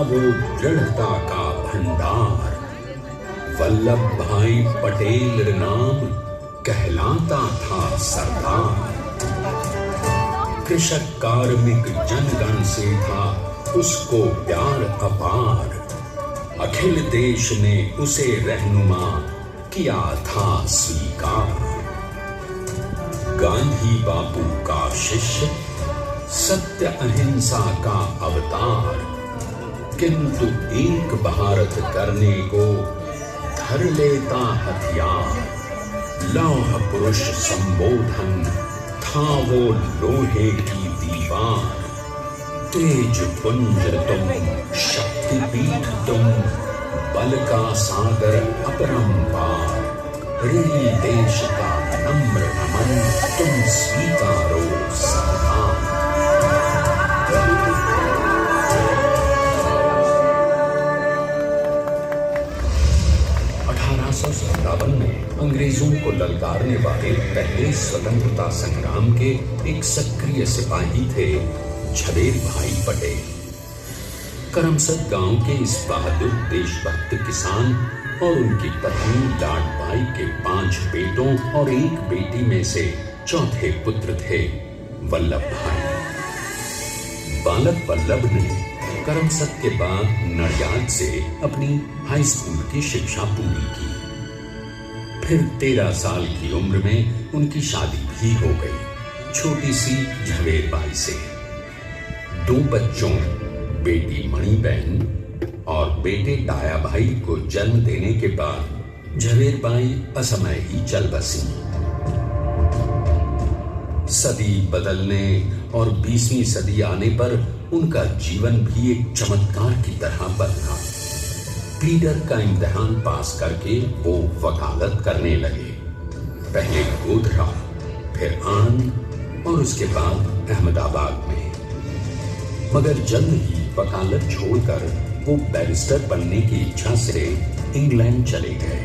वो दृढ़ता का भंडार। वल्लभ भाई पटेल नाम कहलाता था सरदार। कृषक कार्मिक जनगण से था उसको प्यार अपार। अखिल देश ने उसे रहनुमा किया था स्वीकार। गांधी बापू का शिष्य, सत्य अहिंसा का अवतार, किंतु एक भारत करने को धर लेता हथियार। लौह पुरुष संबोधन था वो लोहे की दीवार। तेज पुंज तुम, शक्तिपीठ तुम, बल का सागर अपरंपार। ऋणी देश का नम्र नमन तुम स्वीकारो सम्मान। 1857 में अंग्रेजों को ललकारने वाले पहले स्वतंत्रता संग्राम के एक सक्रिय सिपाही थे झवेर भाई पटेल। करमसद गांव के इस बहादुर देशभक्त किसान और उनकी पत्नी लाडबाई के 5 बेटों और 1 बेटी में से चौथे पुत्र थे वल्लभ भाई। बालक वल्लभ ने करमसद के बाद नडियाद से अपनी हाई स्कूल की शिक्षा पूरी की। फिर 13 साल की उम्र में उनकी शादी भी हो गई छोटी सी झवेर बाई से। 2 बच्चों, बेटी मणिबेन और बेटे डाया भाई को जन्म देने के बाद झवेर बाई असमय ही चल बसी। सदी बदलने और 20वीं सदी आने पर उनका जीवन भी एक चमत्कार की तरह बदला। प्लीडर का इम्तिहान पास करके वो वकालत करने लगे। पहले गोधरा, फिर आणंद और उसके बाद अहमदाबाद में। मगर जल्द ही वकालत छोड़कर वो बैरिस्टर बनने की इच्छा से इंग्लैंड चले गए।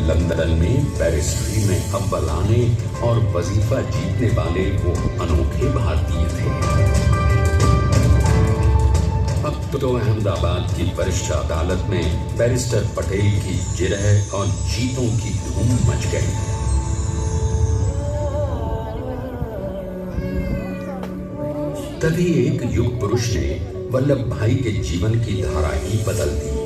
लंदन में बैरिस्ट्री में अव्वल आने और वजीफा जीतने वाले वो अनोखे भारतीय थे। अब तो अहमदाबाद की वरिष्ठ अदालत में बैरिस्टर पटेल की जिरह और जीतों की धूम मच गई। तभी एक युग पुरुष ने वल्लभ भाई के जीवन की धारा ही बदल दी।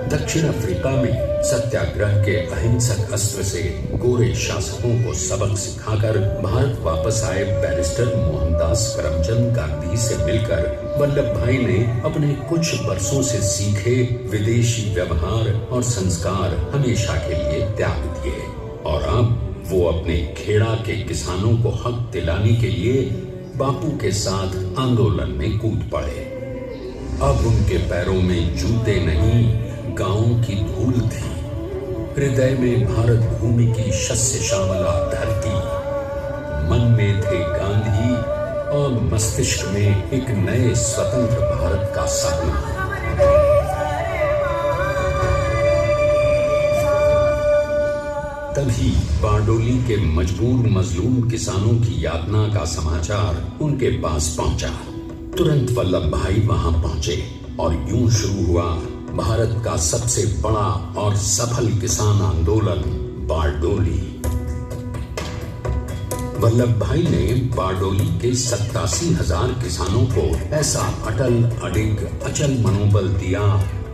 दक्षिण अफ्रीका में सत्याग्रह के अहिंसक अस्त्र से गोरे शासकों को सबक सिखाकर भारत वापस आए बैरिस्टर मोहनदास करमचंद गांधी से मिलकर वल्लभ भाई ने अपने कुछ वर्षों से सीखे विदेशी व्यवहार और संस्कार हमेशा के लिए त्याग दिए और अब वो अपने खेड़ा के किसानों को हक दिलाने के लिए बापू के साथ आंदोलन में कूद पड़े। अब उनके पैरों में जूते नहीं, गांवों की धूल थी। हृदय में भारत भूमि की शस्य श्यामला धरती। मन में थे गांधी और मस्तिष्क में एक नए स्वतंत्र भारत का सपना। तभी बारडोली के मजबूर मजलूम किसानों की यातना का समाचार उनके पास पहुंचा। तुरंत वल्लभ भाई वहां पहुंचे और यूं शुरू हुआ भारत का सबसे बड़ा और सफल किसान आंदोलन बारडोली। वल्लभ भाई ने बारडोली के 87,000 किसानों को ऐसा अटल अडिग अचल मनोबल दिया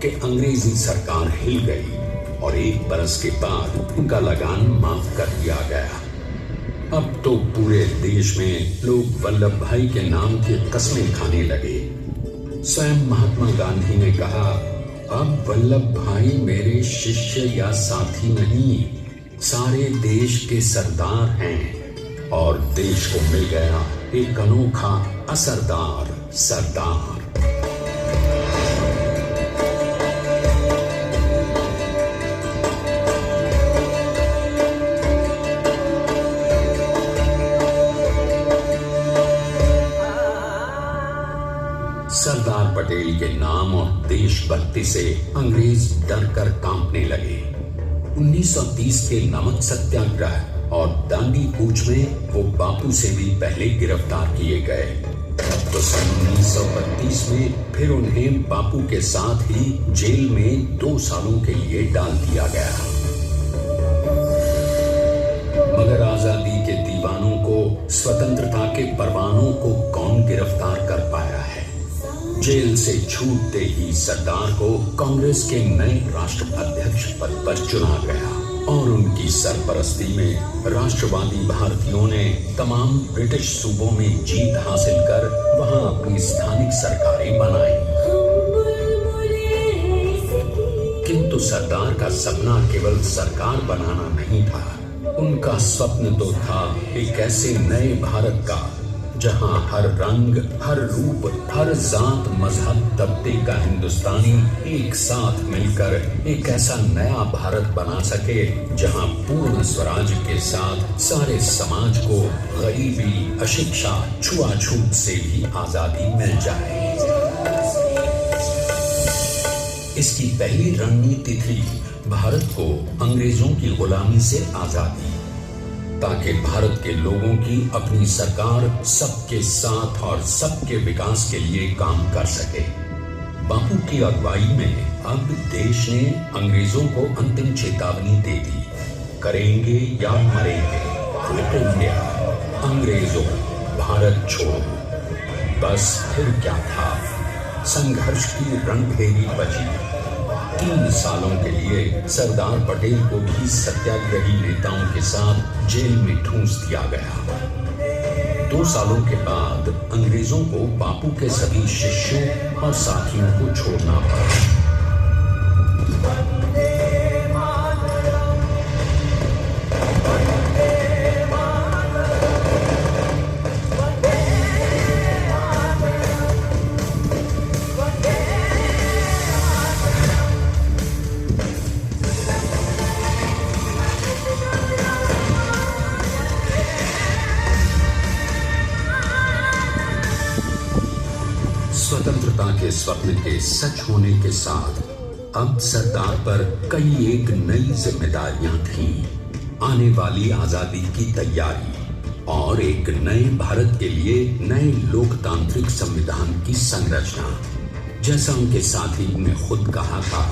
कि अंग्रेजी सरकार हिल गई और 1 बरस के बाद उनका लगान माफ कर दिया गया। अब तो पूरे देश में लोग वल्लभ भाई के नाम की कस्में खाने लगे। स्वयं महात्मा गांधी ने कहा, अब वल्लभ भाई मेरे शिष्य या साथी नहीं, सारे देश के सरदार हैं। और देश को मिल गया एक अनोखा असरदार सरदार। सरदार पटेल के नाम और देशभक्ति से अंग्रेज डर कर कांपने लगे। 1930 के नमक सत्याग्रह और दांडी कूच में वो बापू से भी पहले गिरफ्तार किए गए। तो सन 1932 में फिर उन्हें बापू के साथ ही जेल में 2 सालों के लिए डाल दिया गया। मगर आजादी के दीवानों को, स्वतंत्रता के परवानों को कौन गिरफ्तार कर पाया है? जेल से छूटते ही सरदार को कांग्रेस के नए राष्ट्राध्यक्ष पद पर चुना गया और उनकी सरपरस्ती में राष्ट्रवादी भारतीयों ने तमाम ब्रिटिश सूबों में जीत हासिल कर वहां अपनी स्थानिक सरकारें बनाई। किंतु सरदार का सपना केवल सरकार बनाना नहीं था। उनका स्वप्न तो था एक ऐसे नए भारत का जहां हर रंग, हर रूप, हर जात, मजहब, तबके का हिंदुस्तानी एक साथ मिलकर एक ऐसा नया भारत बना सके जहां पूर्ण स्वराज के साथ सारे समाज को गरीबी, अशिक्षा, छुआछूत से भी आजादी मिल जाए। इसकी पहली रणनीति थी भारत को अंग्रेजों की गुलामी से आजादी, ताकि भारत के लोगों की अपनी सरकार सबके साथ और सबके विकास के लिए काम कर सके। बापू की अगुवाई में अब देश ने अंग्रेजों को अंतिम चेतावनी दे दी, करेंगे या मरेंगे, क्विट इंडिया, अंग्रेजों भारत छोड़ो। बस फिर क्या था, संघर्ष की रणभेरी बची। 3 सालों के लिए सरदार पटेल को भी सत्याग्रही नेताओं के साथ जेल में ठूंस दिया गया। 2 सालों के बाद अंग्रेजों को बापू के सभी शिष्यों और साथियों को छोड़ना पड़ा। स्वतंत्रता के स्वप्न के सच होने के साथ अब सरदार पर कई एक नई जिम्मेदारियां थीं। आने वाली आजादी की तैयारी और एक नए भारत के लिए नए लोकतांत्रिक संविधान की संरचना। जैसा उनके साथी ने खुद कहा था,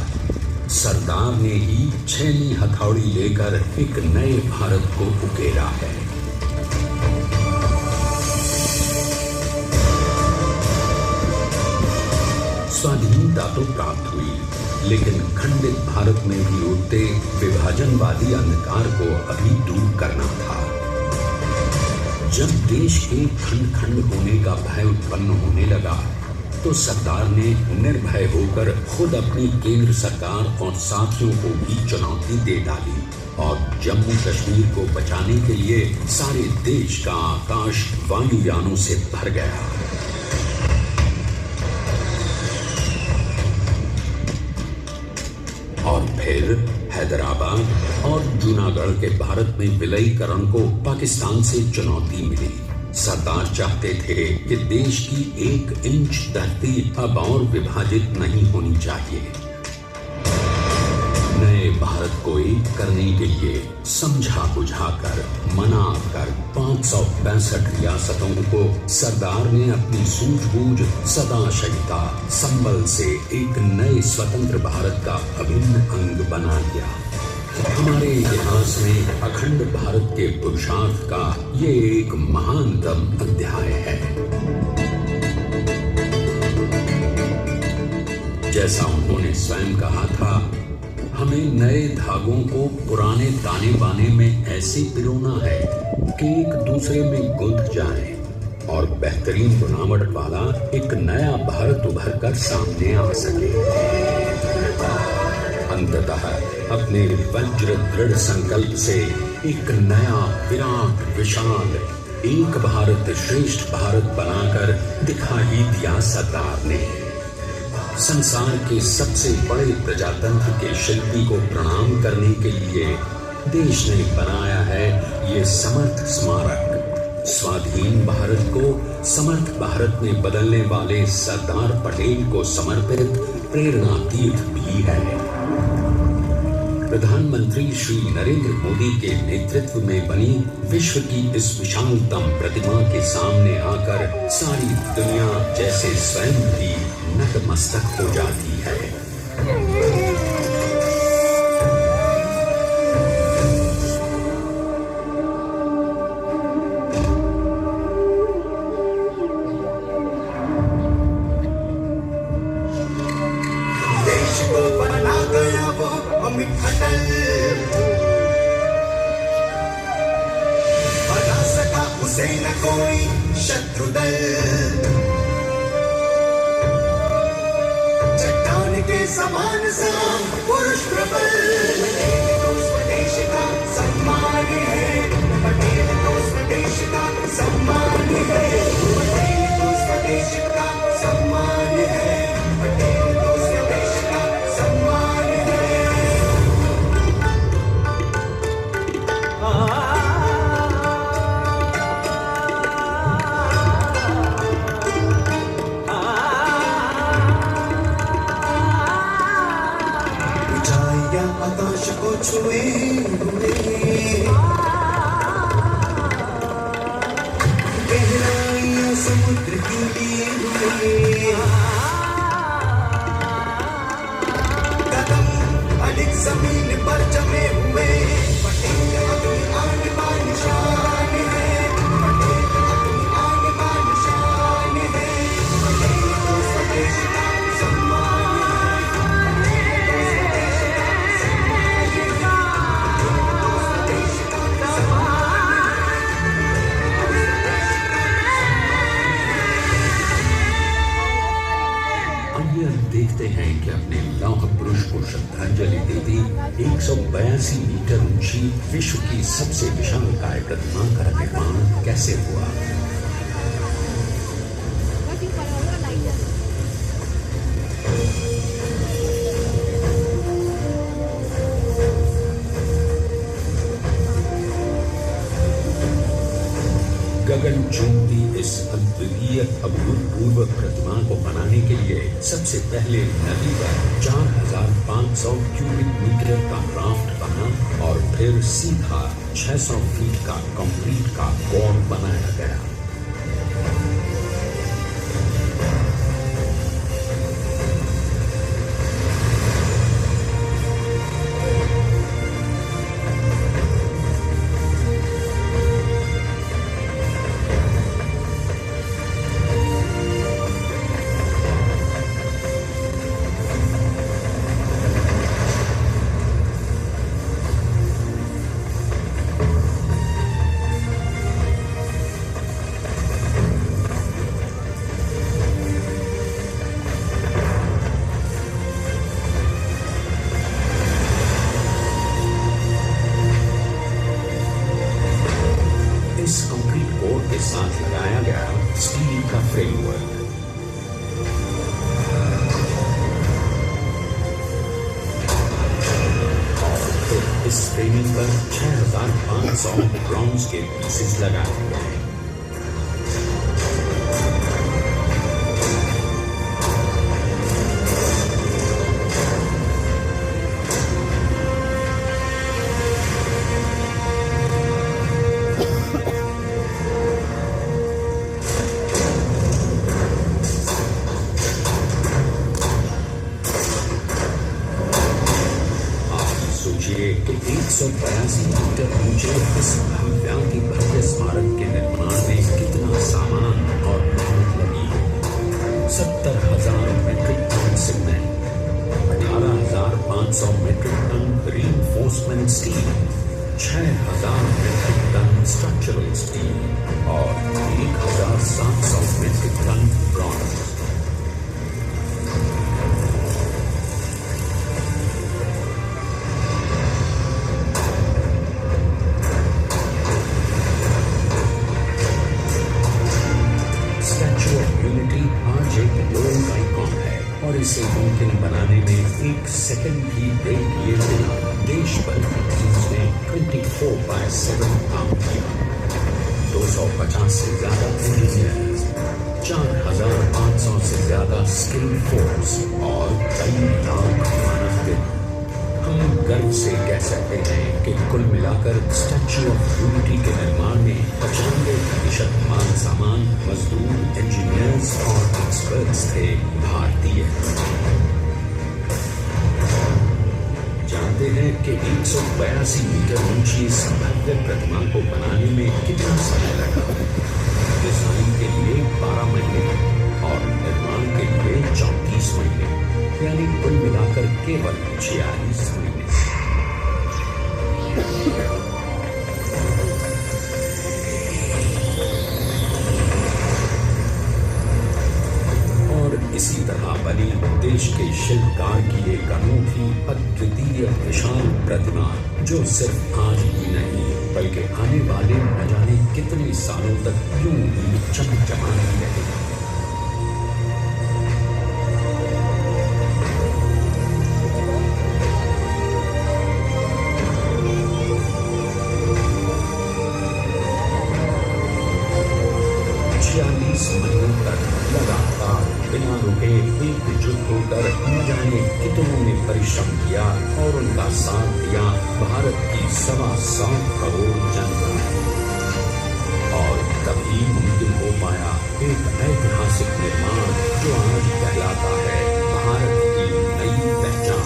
सरदार ने ही 6वीं हथौड़ी लेकर एक नए भारत को उकेरा है। स्वाधीनता तो प्राप्त हुई, लेकिन खंडित भारत में भी उठते विभाजनवादी अंधकार को अभी दूर करना था। जब देश के खंड खंड होने का भय उत्पन्न होने लगा, तो सरदार ने निर्भय होकर खुद अपनी केंद्र सरकार और साथियों को भी चुनौती दे डाली और जम्मू कश्मीर को बचाने के लिए सारे देश का आकाश वायुयानों से भर गया। और फिर हैदराबाद और जूनागढ़ के भारत में विलयीकरण को पाकिस्तान से चुनौती मिली। सरदार चाहते थे कि देश की 1 इंच धरती अब और विभाजित नहीं होनी चाहिए। नए भारत को एक करने के लिए समझा बुझाकर, मनाकर 565 रियासतों को सरदार ने अपनी सूझबूझ, सदाशयिता, संबल से एक नए स्वतंत्र भारत का अभिन्न अंग बना लिया। हमारे इतिहास में अखंड भारत के पुरुषार्थ का ये एक महानतम अध्याय है। जैसा उन्होंने स्वयं कहा था, हमें नए धागों को पुराने ताने बाने में ऐसे पिरोना है कि एक दूसरे में गुंथ जाए और बेहतरीन बनावट वाला एक नया भारत उभर कर सामने आ सके। अंततः अपने वज्र दृढ़ संकल्प से एक नया विराट विशाल एक भारत श्रेष्ठ भारत बनाकर दिखा ही दिया सरदार ने। संसार के सबसे बड़े प्रजातंत्र के शिल्पी को प्रणाम करने के लिए देश ने बनाया है ये समर्थ स्मारक। स्वाधीन भारत को समर्थ भारत में बदलने वाले सरदार पटेल को समर्पित प्रेरणा तीर्थ भी है। प्रधानमंत्री श्री नरेंद्र मोदी के नेतृत्व में बनी विश्व की इस विशालतम प्रतिमा के सामने आकर सारी दुनिया जैसे स्वयं भी नतमस्तक हो जाती है। बना सका उसे न कोई शत्रु दल, चट्टान के समान साम पुरुष प्रबल। पटेल तो स्वदेश का सम्मान है, पटेल तो स्वदेश का सम्मान है, पटेल तो स्वदेश का सम्मान है, पटेल तो स्वदेश का सम्मान है। आकाश को छुए हुए गहराइयां समुद्र की लिए हुए, कदम अधिक जमीन पर जमे हुए। पटेल अपनी आन बान शान है, पटेल अपनी आन बान शान है, पटेल तो स्वदेश का सम्मान देखते हैं कि अपने लौह पुरुष को श्रद्धांजलि देती 182 मीटर ऊंची विश्व की सबसे विशालकाय प्रतिमा का निर्माण कैसे हुआ। गगनचुंबी इस अद्वितीय अभूतपूर्व प्रतिमा को बनाने के लिए सबसे पहले नदी पर 4500 क्यूबिक मीटर का राफ्ट बना और फिर सीधा 600 फीट का कंक्रीट का कोर बनाया गया। साथ लगाया गया स्टील का फ्रेमवर्क। और फिर इस फ्रेमिंग पर 6500 ब्रॉन्ज के पीसेस लगाए गए। कि 182 मीटर ऊंचे इस भव्याति भव्य स्मारक के निर्माण में कितना सामान और मेहनत लगी है। 70,000 metric ton cement, 18,500 metric ton reinforcement steel, 6,000 metric ton structural steel और 1,700 मीट्रिक टन ब्रॉन्ज। आज एक वर्ल्ड आइकॉन है और इसे मुमकिन बनाने में एक सेकंड भी ब्रेक किए बिना देश भर की टीम्स ने 24/7 काम किया। 250 से ज्यादा इंजीनियर्स, 4,500 से ज्यादा स्किल फोर्स और कई लाख मानव दिन। हम गर्व गर्व से कह सकते हैं कि कुल मिलाकर स्टैच्यू ऑफ यूनिटी के निर्माण में 95% माल सामान, मजदूर, इंजीनियर्स और एक्सपर्ट्स थे भारतीय। जानते हैं कि 182 मीटर ऊंची इस भव्य प्रतिमा को बनाने में कितना समय लगा? डिजाइन के लिए 12 महीने और निर्माण के लिए 34 महीने, यानी कुल मिलाकर केवल 46 महीने। और इसी तरह बनी देश के शिल्पकार की एक अनूठी, अद्वितीय, विशाल प्रतिमा, जो सिर्फ आज ही नहीं बल्कि आने वाले न जाने कितने सालों तक यूं ही चमचमाती रहेगी। महीनों तक लगातार बिना रुके एकजुट होकर न जाने कितनों ने परिश्रम किया और उनका साथ दिया भारत की 125 करोड़ जनता। और तभी मुमकिन हो पाया एक ऐतिहासिक निर्माण जो आज कहलाता है भारत की नई पहचान।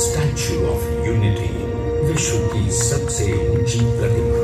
स्टैच्यू ऑफ यूनिटी, विश्व की सबसे ऊंची प्रतिमा।